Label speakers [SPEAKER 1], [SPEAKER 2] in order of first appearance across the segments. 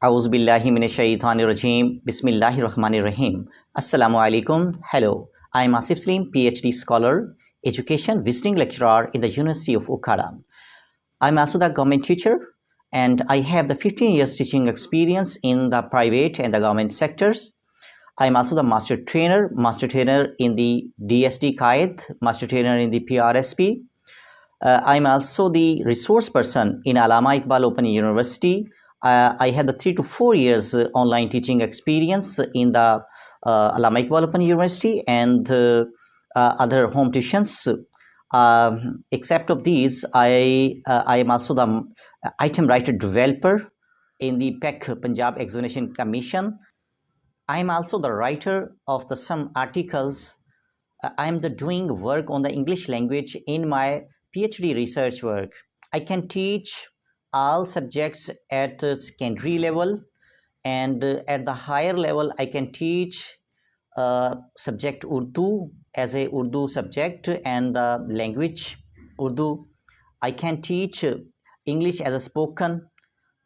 [SPEAKER 1] Auzubillahiminashaitanirajim. Bismillahirrahmanirrahim. Assalamu alaikum. Hello, I am Asif Slim, PhD scholar, education visiting lecturer in the University of Bukhara. I am also the government teacher and I have the 15 years teaching experience in the private and the government sectors. I am also the master trainer in the DSD Qaid, master trainer in the PRSP. I am also the resource person in Allama Iqbal Open University. I had the 3 to 4 years online teaching experience in the Allama Iqbal Open University and other home tuitions. Except of these, I am also the item writer developer in the PEC Punjab Examination Commission. I am also the writer of some articles. I am doing work on the English language in my PhD research work. I can teach all subjects at secondary level, and at the higher level I can teach subject Urdu as a Urdu subject and the language Urdu. I can teach English as a spoken,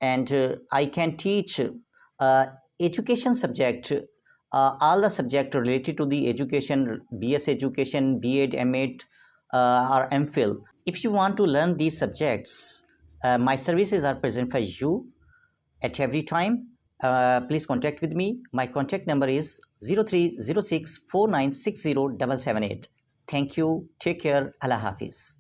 [SPEAKER 1] and I can teach education subject, all the subject related to the education, BS education, B.Ed, M.Ed, or MPhil. If you want to learn these subjects, my services are present for you at every time. Please contact with me. My contact number is 030649607778. Thank you. Take care. Allah Hafiz.